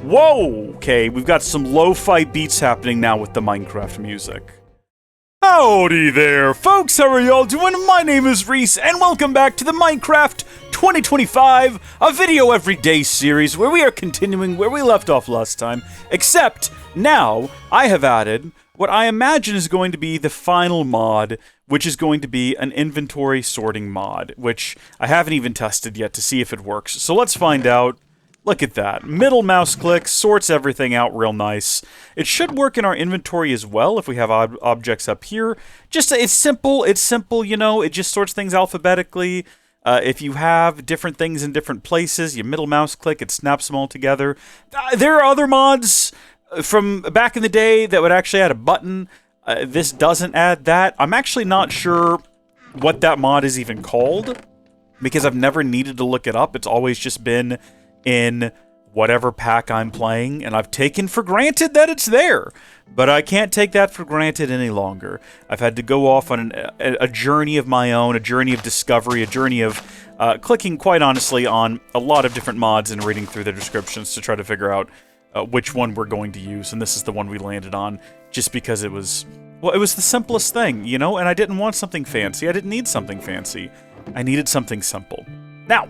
Whoa! Okay, we've got some lo-fi beats happening now with the Minecraft music. Howdy there, folks! How are y'all doing? My name is Reese, and welcome back to the Minecraft 2025, a video every day series where we are continuing where we left off last time, except now I have added what I imagine is going to be the final mod, which is going to be an inventory sorting mod, which I haven't even tested yet to see if it works. So let's find out. Look at that. Middle mouse click sorts everything out real nice. It should work in our inventory as well if we have objects up here. It's simple, you know, it just sorts things alphabetically. If you have different things in different places, you middle mouse click, it snaps them all together. There are other mods from back in the day that would actually add a button. This doesn't add that. I'm actually not sure what that mod is even called, because I've never needed to look it up. It's always just been in whatever pack I'm playing, and I've taken for granted that it's there. But I can't take that for granted any longer. I've had to go off on a journey of my own, a journey of discovery, a journey of clicking, quite honestly, on a lot of different mods and reading through the descriptions to try to figure out which one we're going to use, and this is the one we landed on, just because it was the simplest thing, you know, and I didn't want something fancy. I didn't need something fancy. I needed something simple. Now,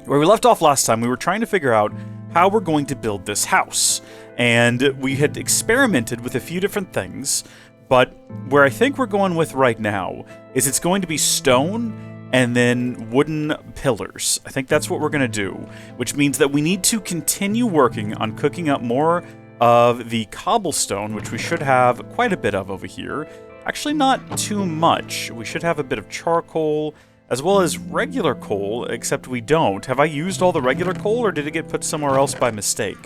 where we left off last time, we were trying to figure out how we're going to build this house. And we had experimented with a few different things, but where I think we're going with right now is it's going to be stone and then wooden pillars. I think that's what we're going to do, which means that we need to continue working on cooking up more of the cobblestone, which we should have quite a bit of over here. Actually, not too much. We should have a bit of charcoal, as well as regular coal, except we don't. Have I used all the regular coal, or did it get put somewhere else by mistake?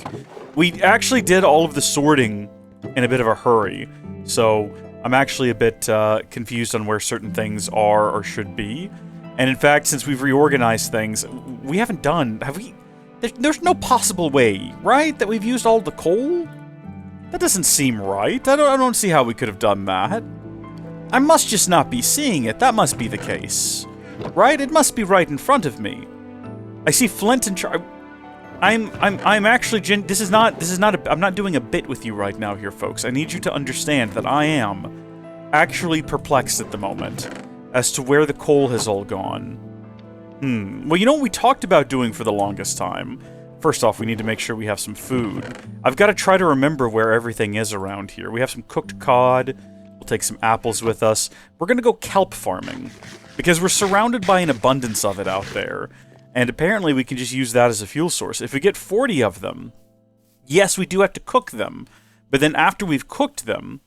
We actually did all of the sorting in a bit of a hurry, so I'm actually a bit confused on where certain things are or should be. And in fact, since we've reorganized things, we haven't done... Have we... There's no possible way, right, that we've used all the coal? That doesn't seem right. I don't see how we could have done that. I must just not be seeing it. That must be the case. Right? It must be right in front of me. I see flint and I'm actually I'm not doing a bit with you right now here, folks. I need you to understand that I am actually perplexed at the moment as to where the coal has all gone. Well, you know what we talked about doing for the longest time? First off, we need to make sure we have some food. I've got to try to remember where everything is around here. We have some cooked cod. We'll take some apples with us. We're going to go kelp farming, because we're surrounded by an abundance of it out there, and apparently we can just use that as a fuel source. If we get 40 of them, yes, we do have to cook them, but then after we've cooked them,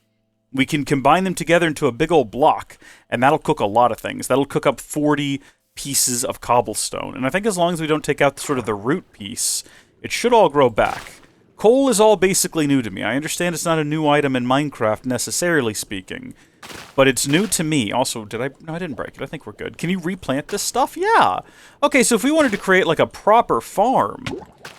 we can combine them together into a big old block, and that'll cook a lot of things. That'll cook up 40 pieces of cobblestone, and I think as long as we don't take out sort of the root piece, it should all grow back. Coal is all basically new to me. I understand it's not a new item in Minecraft, necessarily speaking, but it's new to me. Also, no, I didn't break it. I think we're good. Can you replant this stuff? Yeah. Okay, so if we wanted to create like a proper farm,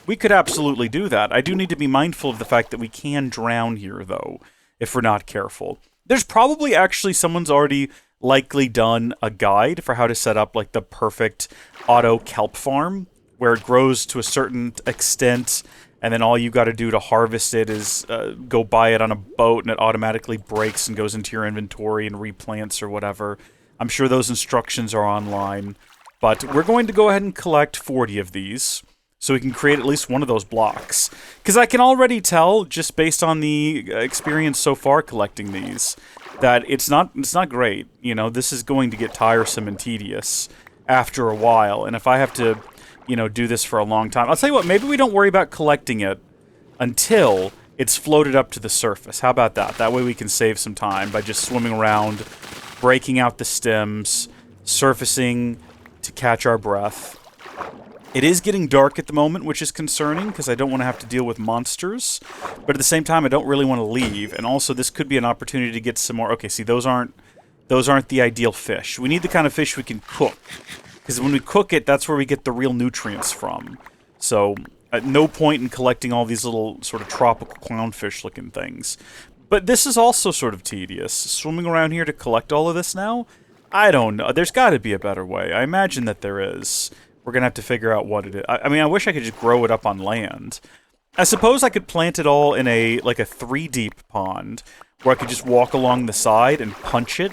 we could absolutely do that. I do need to be mindful of the fact that we can drown here, though, if we're not careful. There's probably actually someone's already likely done a guide for how to set up like the perfect auto kelp farm, where it grows to a certain extent, and then all you got to do to harvest it is go buy it on a boat, and it automatically breaks and goes into your inventory and replants or whatever. I'm sure those instructions are online. But we're going to go ahead and collect 40 of these, so we can create at least one of those blocks. Because I can already tell, just based on the experience so far collecting these, that it's not great. You know, this is going to get tiresome and tedious after a while. And if I have to, you know, do this for a long time. I'll tell you what, maybe we don't worry about collecting it until it's floated up to the surface. How about that? That way we can save some time by just swimming around, breaking out the stems, surfacing to catch our breath. It is getting dark at the moment, which is concerning, because I don't want to have to deal with monsters. But at the same time, I don't really want to leave. And also, this could be an opportunity to get some more... Okay, see, those aren't the ideal fish. We need the kind of fish we can cook. Because when we cook it, that's where we get the real nutrients from. So, at no point in collecting all these little sort of tropical clownfish-looking things. But this is also sort of tedious. Swimming around here to collect all of this now? I don't know. There's got to be a better way. I imagine that there is. We're going to have to figure out what it is. I mean, I wish I could just grow it up on land. I suppose I could plant it all in a 3-deep pond where I could just walk along the side and punch it,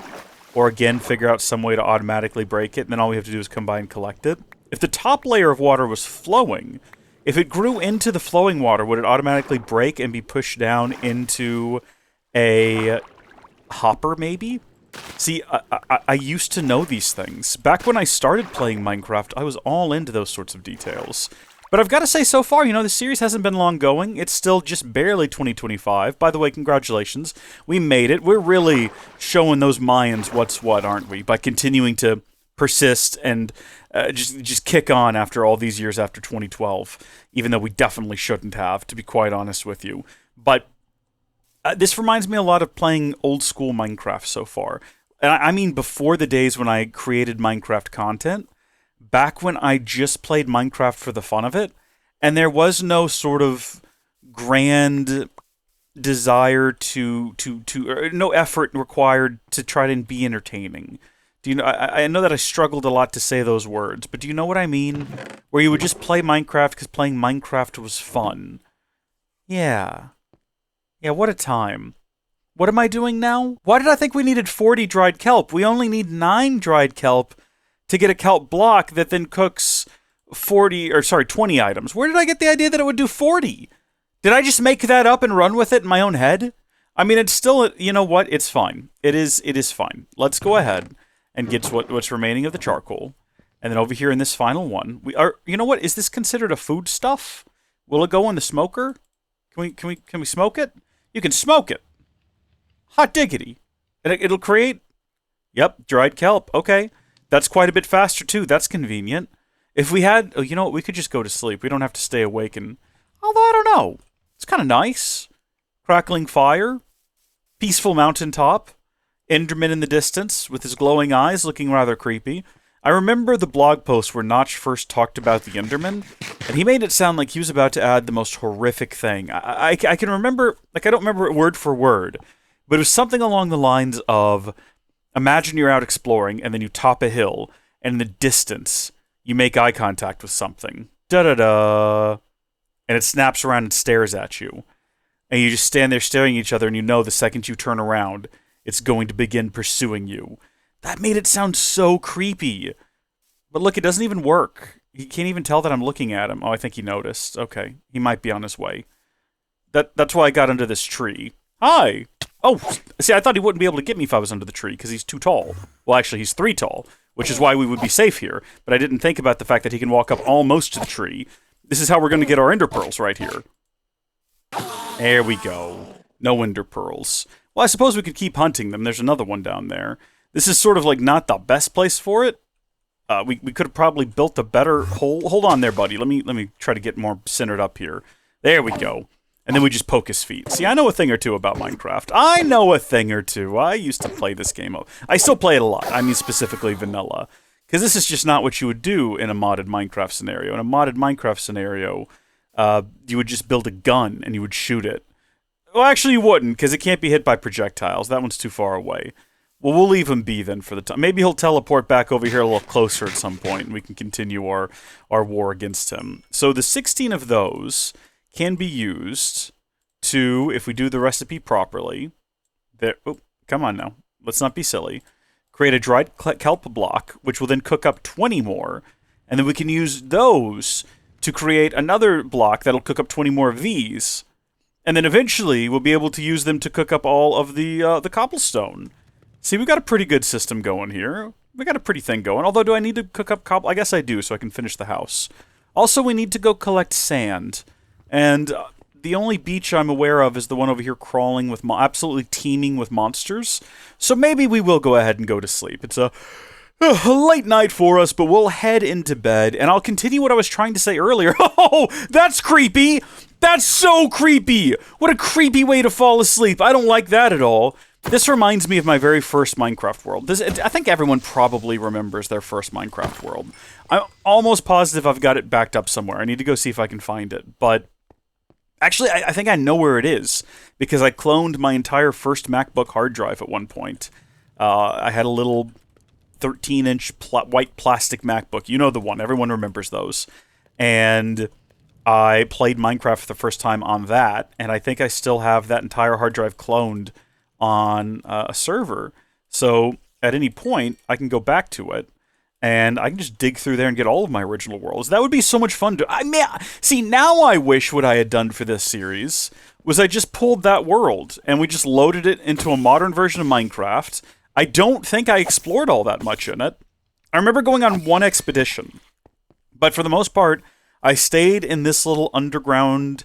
or again figure out some way to automatically break it, and then all we have to do is come by and collect it. If the top layer of water was flowing, if it grew into the flowing water, would it automatically break and be pushed down into a hopper, maybe? See, I used to know these things. Back when I started playing Minecraft, I was all into those sorts of details. But I've got to say, so far, the series hasn't been long going. It's still just barely 2025. By the way, congratulations. We made it. We're really showing those Mayans what's what, aren't we? By continuing to persist and just kick on after all these years after 2012. Even though we definitely shouldn't have, to be quite honest with you. But this reminds me a lot of playing old school Minecraft so far. And I mean before the days when I created Minecraft content. Back when I just played Minecraft for the fun of it, and there was no sort of grand desire or no effort required to try to be entertaining. Do you know? I know that I struggled a lot to say those words, but do you know what I mean? Where you would just play Minecraft because playing Minecraft was fun. Yeah. Yeah, what a time. What am I doing now? Why did I think we needed 40 dried kelp? We only need 9 dried kelp to get a kelp block that then cooks 20 items. Where did I get the idea that it would do 40? Did I just make that up and run with it in my own head? I mean, it's still, you know what? It's fine. It is fine. Let's go ahead and get what's remaining of the charcoal. And then over here in this final one, you know what? Is this considered a food stuff? Will it go in the smoker? Can we smoke it? You can smoke it. Hot diggity. And it'll create, yep, dried kelp. Okay. That's quite a bit faster, too. That's convenient. If we had... Oh, you know what? We could just go to sleep. We don't have to stay awake and... Although, I don't know. It's kind of nice. Crackling fire. Peaceful mountaintop. Enderman in the distance with his glowing eyes looking rather creepy. I remember the blog post where Notch first talked about the Enderman, and he made it sound like he was about to add the most horrific thing. I can remember... I don't remember it word for word, but it was something along the lines of... Imagine you're out exploring, and then you top a hill, and in the distance, you make eye contact with something. Da-da-da! And it snaps around and stares at you. And you just stand there staring at each other, and you know the second you turn around, it's going to begin pursuing you. That made it sound so creepy. But look, it doesn't even work. He can't even tell that I'm looking at him. Oh, I think he noticed. Okay, he might be on his way. That's why I got under this tree. Hi! Oh, see, I thought he wouldn't be able to get me if I was under the tree, because he's too tall. Well, actually, he's 3 tall, which is why we would be safe here. But I didn't think about the fact that he can walk up almost to the tree. This is how we're going to get our ender pearls right here. There we go. No ender pearls. Well, I suppose we could keep hunting them. There's another one down there. This is sort of like not the best place for it. We could have probably built a better hole. Hold on there, buddy. Let me try to get more centered up here. There we go. And then we just poke his feet. See, I know a thing or two about Minecraft. I know a thing or two. I used to play this game. I still play it a lot. I mean, specifically vanilla. Because this is just not what you would do in a modded Minecraft scenario. In a modded Minecraft scenario, you would just build a gun and you would shoot it. Well, actually, you wouldn't, because it can't be hit by projectiles. That one's too far away. Well, we'll leave him be then for the time. Maybe he'll teleport back over here a little closer at some point, and we can continue our war against him. So the 16 of those can be used to, if we do the recipe properly, come on now, let's not be silly, create a dried kelp block, which will then cook up 20 more, and then we can use those to create another block that'll cook up 20 more of these, and then eventually we'll be able to use them to cook up all of the cobblestone. See, we've got a pretty good system going here. We got a pretty thing going, although do I need to cook up cobble? I guess I do, so I can finish the house. Also, we need to go collect sand. And the only beach I'm aware of is the one over here crawling with, absolutely teeming with monsters. So maybe we will go ahead and go to sleep. It's a late night for us, but we'll head into bed. And I'll continue what I was trying to say earlier. Oh, that's creepy! That's so creepy! What a creepy way to fall asleep. I don't like that at all. This reminds me of my very first Minecraft world. I think everyone probably remembers their first Minecraft world. I'm almost positive I've got it backed up somewhere. I need to go see if I can find it. But actually, I think I know where it is, because I cloned my entire first MacBook hard drive at one point. I had a little 13-inch white plastic MacBook. You know the one. Everyone remembers those. And I played Minecraft for the first time on that, and I think I still have that entire hard drive cloned on a server. So at any point, I can go back to it, and I can just dig through there and get all of my original worlds. That would be so much fun to... I mean, see, now I wish what I had done for this series was I just pulled that world, and we just loaded it into a modern version of Minecraft. I don't think I explored all that much in it. I remember going on one expedition, but for the most part, I stayed in this little underground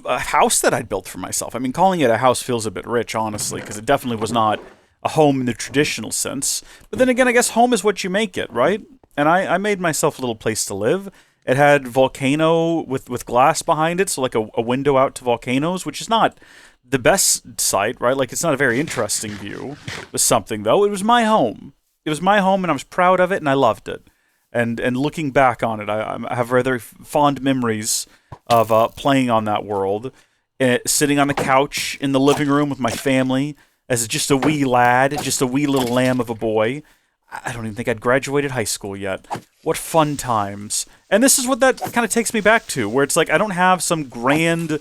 house that I'd built for myself. I mean, calling it a house feels a bit rich, honestly, because it definitely was not a home in the traditional sense. But then again, I guess home is what you make it, right? And I made myself a little place to live. It had volcano with glass behind it, so like a window out to volcanoes, which is not the best sight, right? Like, it's not a very interesting view. It was something, though. It was my home. It was my home, and I was proud of it, and I loved it. And looking back on it, I have rather fond memories of playing on that world, sitting on the couch in the living room with my family as just a wee lad, just a wee little lamb of a boy. I don't even think I'd graduated high school yet. What fun times. And this is what that kind of takes me back to, where it's like I don't have some grand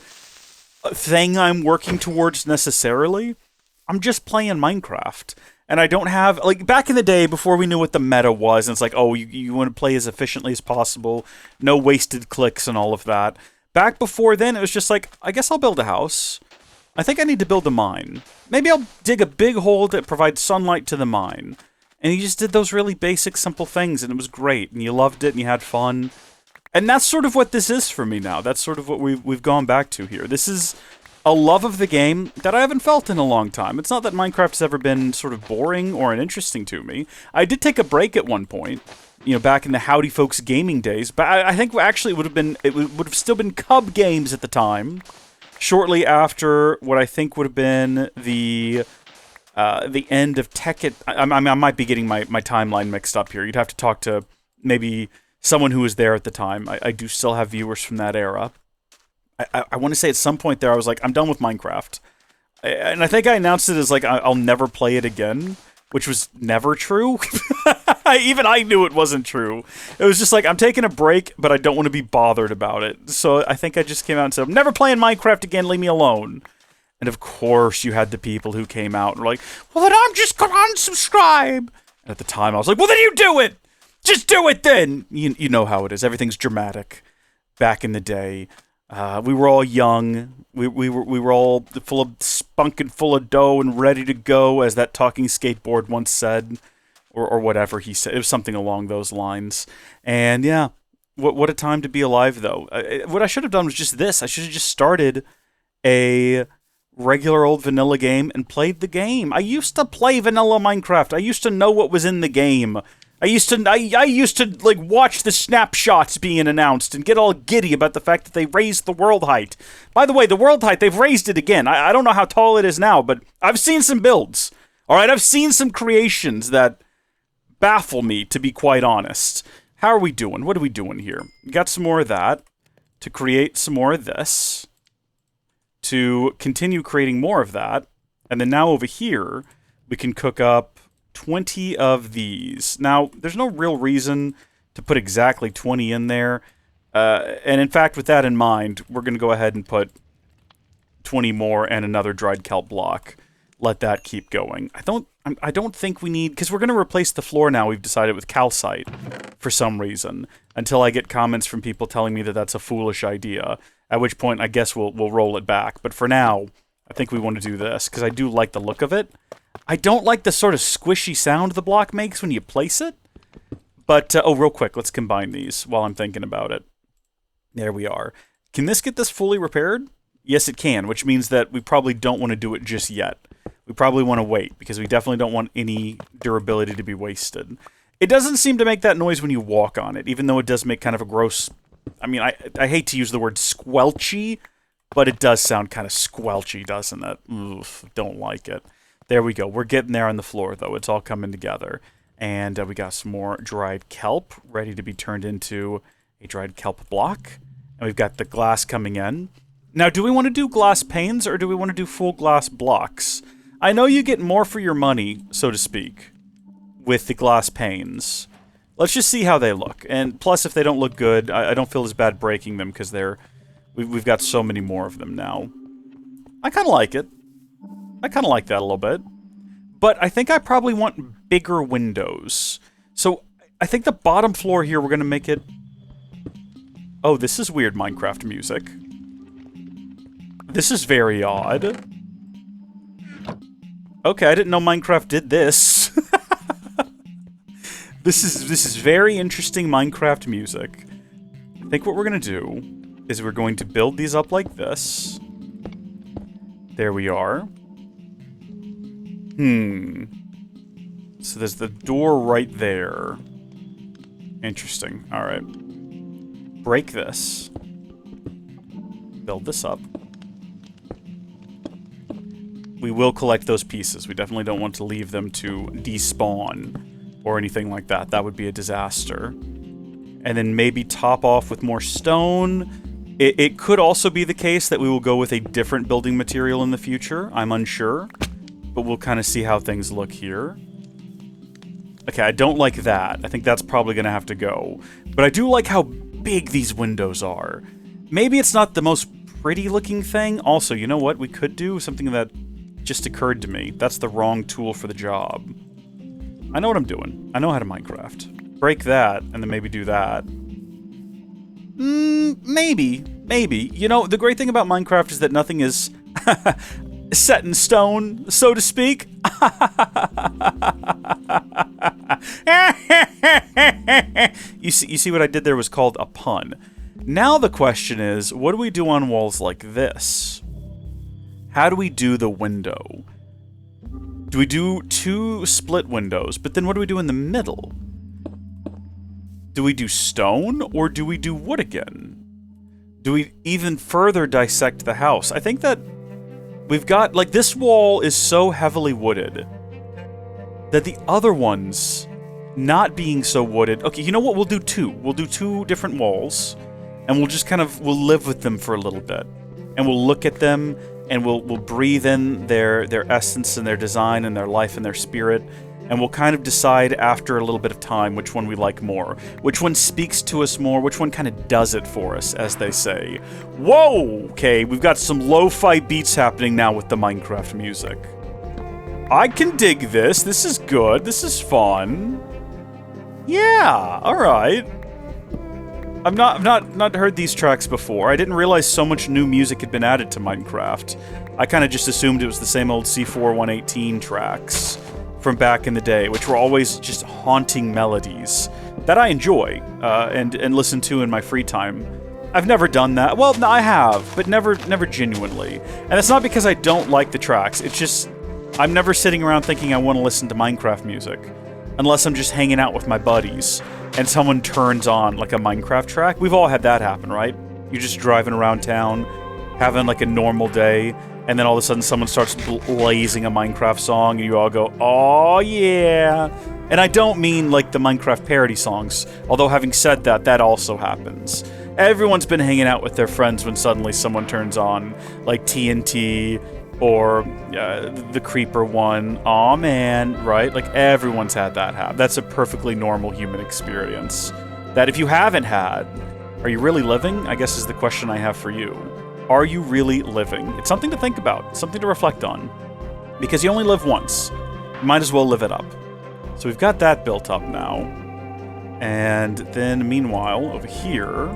thing I'm working towards necessarily. I'm just playing Minecraft. And I don't have, like, back in the day before we knew what the meta was, and it's like, oh, you want to play as efficiently as possible, no wasted clicks and all of that. Back before then, it was just like, I guess I'll build a house. I think I need to build a mine. Maybe I'll dig a big hole that provides sunlight to the mine. And you just did those really basic, simple things, and it was great, and you loved it, and you had fun. And that's sort of what this is for me now. That's sort of what we've gone back to here. This is a love of the game that I haven't felt in a long time. It's not that Minecraft's ever been sort of boring or uninteresting to me. I did take a break at one point, you know, back in the Howdy Folks gaming days, but I think actually it would have still been Cub Games at the time, shortly after what I think would have been the end of Tekkit. I might be getting my timeline mixed up here. You'd have to talk to maybe someone who was there at the time. I do still have viewers from that era. I want to say at some point there I was like, I'm done with Minecraft. And I think I announced it as like, I'll never play it again, which was never true. Even I knew it wasn't true. It was just like, I'm taking a break, but I don't want to be bothered about it. So I think I just came out and said, I'm never playing Minecraft again, leave me alone. And of course you had the people who came out and were like, well then I'm just gonna unsubscribe. And at the time I was like, well then you do it! Just do it then! You know how it is, everything's dramatic. Back in the day. We were all young. We were all full of spunk and full of dough and ready to go, as that talking skateboard once said, or whatever he said. It was something along those lines. And yeah, what a time to be alive, though. What I should have done was just this. I should have just started a regular old vanilla game and played the game. I used to play vanilla Minecraft. I used to know what was in the game. I used to like watch the snapshots being announced and get all giddy about the fact that they raised the world height. By the way, the world height, they've raised it again. I don't know how tall it is now, but I've seen some builds. All right, I've seen some creations that baffle me, to be quite honest. How are we doing? What are we doing here? We got some more of that to create some more of this, to continue creating more of that, and then now over here, we can cook up 20 of these. Now, there's no real reason to put exactly 20 in there. And in fact, with that in mind, we're going to go ahead and put 20 more and another dried kelp block. Let that keep going. I don't think we need... Because we're going to replace the floor now, we've decided, with calcite for some reason. Until I get comments from people telling me that that's a foolish idea. At which point, I guess we'll roll it back. But for now, I think we want to do this, because I do like the look of it. I don't like the sort of squishy sound the block makes when you place it. But, oh, real quick, let's combine these while I'm thinking about it. There we are. Can this get this fully repaired? Yes, it can, which means that we probably don't want to do it just yet. We probably want to wait, because we definitely don't want any durability to be wasted. It doesn't seem to make that noise when you walk on it, even though it does make kind of a gross... I mean, I hate to use the word squelchy, but it does sound kind of squelchy, doesn't it? Oof, don't like it. There we go. We're getting there on the floor, though. It's all coming together. And we got some more dried kelp ready to be turned into a dried kelp block. And we've got the glass coming in. Now, do we want to do glass panes, or do we want to do full glass blocks? I know you get more for your money, so to speak, with the glass panes. Let's just see how they look. And plus, if they don't look good, I don't feel as bad breaking them because we've got so many more of them now. I kind of like it. I kind of like that a little bit. But I think I probably want bigger windows. So I think the bottom floor here, we're going to make it... Oh, this is weird Minecraft music. This is very odd. Okay, I didn't know Minecraft did this. This is very interesting Minecraft music. I think what we're going to do is we're going to build these up like this. There we are. So there's the door right there. Interesting. Alright. Break this. Build this up. We will collect those pieces. We definitely don't want to leave them to despawn or anything like that. That would be a disaster. And then maybe top off with more stone. It could also be the case that we will go with a different building material in the future. I'm unsure. But we'll kind of see how things look here. Okay, I don't like that. I think that's probably going to have to go. But I do like how big these windows are. Maybe it's not the most pretty looking thing. Also, you know what? We could do something that just occurred to me. That's the wrong tool for the job. I know what I'm doing. I know how to Minecraft. Break that, and then maybe do that. Maybe. Maybe. You know, the great thing about Minecraft is that nothing is set in stone, so to speak. You see what I did there was called a pun. Now the question is, what do we do on walls like this? How do we do the window? Do we do 2 split windows, but then what do we do in the middle? Do we do stone, or do we do wood again? Do we even further dissect the house? I think that we've got, like, this wall is so heavily wooded that the other ones not being so wooded... Okay, you know what? We'll do 2. We'll do 2 different walls, and we'll just kind of... We'll live with them for a little bit. And we'll look at them, and we'll breathe in their essence and their design and their life and their spirit, and we'll kind of decide after a little bit of time which one we like more, which one speaks to us more, which one kind of does it for us, as they say. Whoa! Okay, we've got some lo-fi beats happening now with the Minecraft music. I can dig this. This is good. This is fun. Yeah, alright. I've not heard these tracks before. I didn't realize so much new music had been added to Minecraft. I kind of just assumed it was the same old C4 118 tracks from back in the day, which were always just haunting melodies that I enjoy and listen to in my free time. I've never done that. Well, no, I have, but never genuinely. And it's not because I don't like the tracks. It's just I'm never sitting around thinking I want to listen to Minecraft music unless I'm just hanging out with my buddies and someone turns on, like, a Minecraft track. We've all had that happen, right? You're just driving around town, having, like, a normal day, and then all of a sudden someone starts blazing a Minecraft song, and you all go, "Oh, yeah!" And I don't mean, like, the Minecraft parody songs, although having said that, that also happens. Everyone's been hanging out with their friends when suddenly someone turns on, like, TNT, or the Creeper one. Aw, man, right? Like, everyone's had that happen. That's a perfectly normal human experience. That if you haven't had, are you really living? I guess is the question I have for you. Are you really living? It's something to think about, something to reflect on. Because you only live once. You might as well live it up. So we've got that built up now. And then, meanwhile, over here...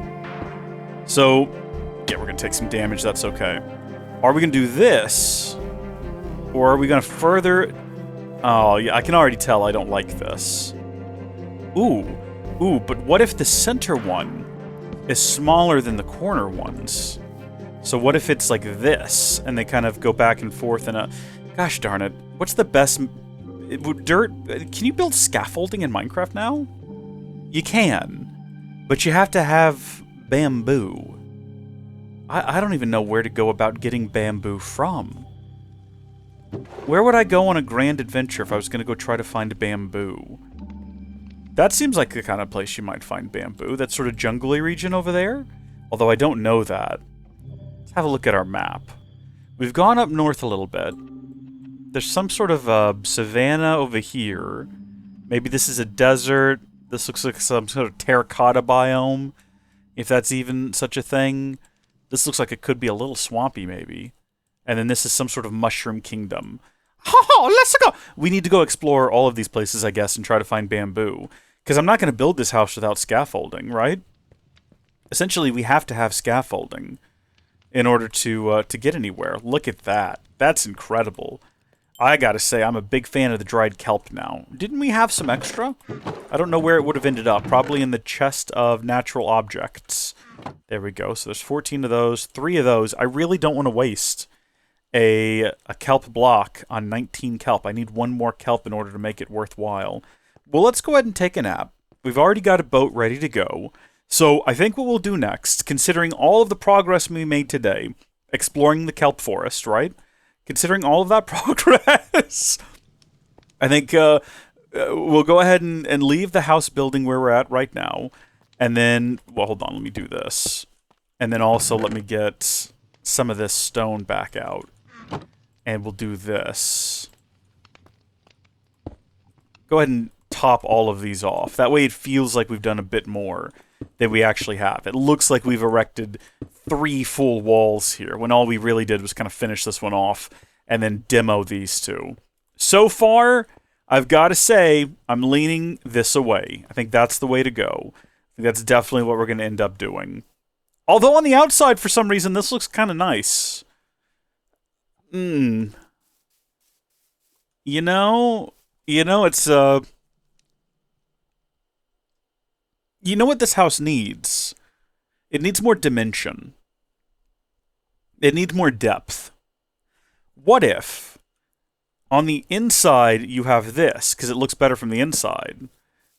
So, yeah, we're going to take some damage, that's okay. Are we going to do this? Or are we going to further... Oh, yeah, I can already tell I don't like this. Ooh, but what if the center one is smaller than the corner ones? So what if it's like this, and they kind of go back and forth in a... Gosh darn it. What's the best... Dirt... Can you build scaffolding in Minecraft now? You can. But you have to have bamboo. I don't even know where to go about getting bamboo from. Where would I go on a grand adventure if I was going to go try to find bamboo? That seems like the kind of place you might find bamboo. That sort of jungly region over there. Although I don't know that. Let's have a look at our map. We've gone up north a little bit. There's some sort of savanna over here. Maybe this is a desert. This looks like some sort of terracotta biome, if that's even such a thing. This looks like it could be a little swampy, maybe. And then this is some sort of mushroom kingdom. Oh, let's go! We need to go explore all of these places, I guess, and try to find bamboo. Because I'm not going to build this house without scaffolding, right? Essentially, we have to have scaffolding in order to get anywhere. Look at that. That's incredible. I gotta say, I'm a big fan of the dried kelp now. Didn't we have some extra? I don't know where it would have ended up. Probably in the chest of natural objects. There we go. So there's 14 of those. 3 of those. I really don't want to waste a kelp block on 19 kelp. I need 1 more kelp in order to make it worthwhile. Well, let's go ahead and take a nap. We've already got a boat ready to go. So I think what we'll do next, considering all of the progress we made today, exploring the kelp forest, right? Considering all of that progress, I think we'll go ahead and leave the house building where we're at right now. And then, well, hold on, let me do this. And then also let me get some of this stone back out. And we'll do this. Go ahead and top all of these off. That way it feels like we've done a bit more than we actually have. It looks like we've erected 3 full walls here, when all we really did was kind of finish this one off and then demo these 2. So far, I've got to say, I'm leaning this away. I think that's the way to go. I think that's definitely what we're going to end up doing. Although on the outside, for some reason, this looks kind of nice. You know, it's, you know what this house needs? It needs more dimension. It needs more depth. What if, on the inside, you have this, because it looks better from the inside,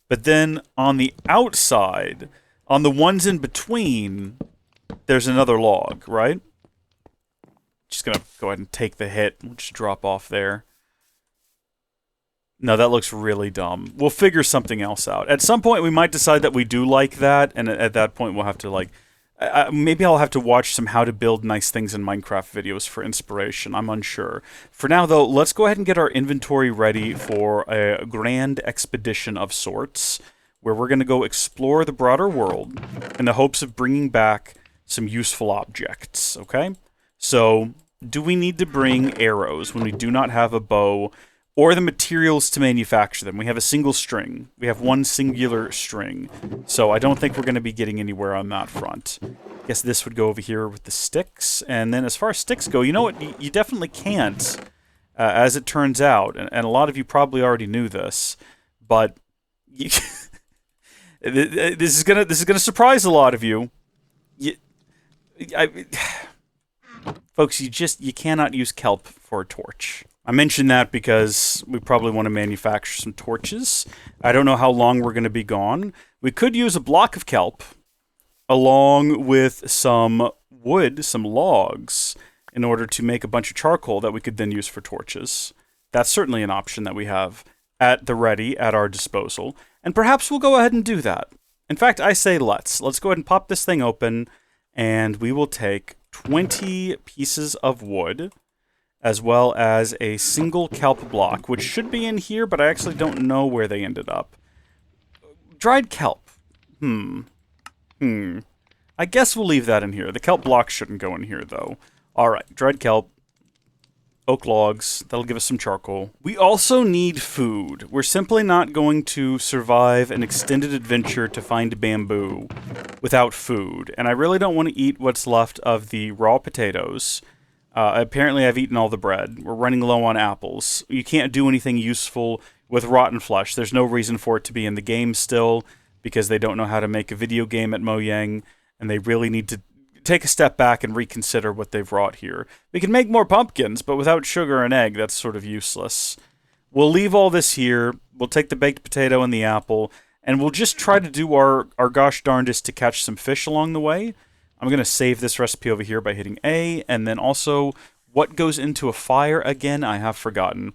but then on the outside, on the ones in between, there's another log, right? Just gonna go ahead and take the hit. We'll just drop off there. No, that looks really dumb. We'll figure something else out. At some point, we might decide that we do like that, and at that point, we'll have to, like... maybe I'll have to watch some how to build nice things in Minecraft videos for inspiration. I'm unsure. For now, though, let's go ahead and get our inventory ready for a grand expedition of sorts, where we're going to go explore the broader world in the hopes of bringing back some useful objects, okay? So, do we need to bring arrows when we do not have a bow or the materials to manufacture them? We have a single string. We have 1 singular string. So I don't think we're going to be getting anywhere on that front. I guess this would go over here with the sticks. And then as far as sticks go, you know what? You definitely can't, as it turns out. And a lot of you probably already knew this. But you, this is gonna surprise a lot of you. Folks, you cannot use kelp for a torch. I mention that because we probably want to manufacture some torches. I don't know how long we're going to be gone. We could use a block of kelp along with some wood, some logs, in order to make a bunch of charcoal that we could then use for torches. That's certainly an option that we have at the ready, at our disposal. And perhaps we'll go ahead and do that. In fact, I say let's. Let's go ahead and pop this thing open, and we will take 20 pieces of wood, as well as a single kelp block, which should be in here, but I actually don't know where they ended up. Dried kelp. I guess we'll leave that in here. The kelp block shouldn't go in here, though. Alright, dried kelp. Oak logs. That'll give us some charcoal. We also need food. We're simply not going to survive an extended adventure to find bamboo without food. And I really don't want to eat what's left of the raw potatoes. Apparently I've eaten all the bread. We're running low on apples. You can't do anything useful with rotten flesh. There's no reason for it to be in the game still, because they don't know how to make a video game at Mojang, and they really need to take a step back and reconsider what they've wrought here. We can make more pumpkins, but without sugar and egg, that's sort of useless. We'll leave all this here. We'll take the baked potato and the apple, and we'll just try to do our gosh darndest to catch some fish along the way. I'm going to save this recipe over here by hitting A, and then also, what goes into a fire again? I have forgotten.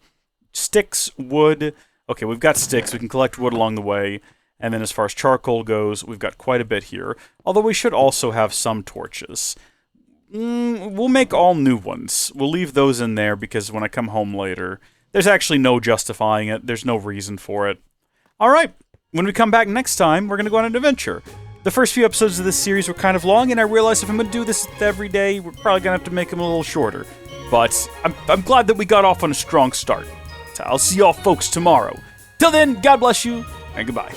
Sticks, wood. Okay, we've got sticks. We can collect wood along the way. And then as far as charcoal goes, we've got quite a bit here. Although we should also have some torches. We'll make all new ones. We'll leave those in there because when I come home later, there's actually no justifying it. There's no reason for it. Alright, when we come back next time, we're going to go on an adventure. The first few episodes of this series were kind of long, and I realized if I'm going to do this every day, we're probably going to have to make them a little shorter. But I'm glad that we got off on a strong start. So I'll see y'all folks tomorrow. Till then, God bless you, and goodbye.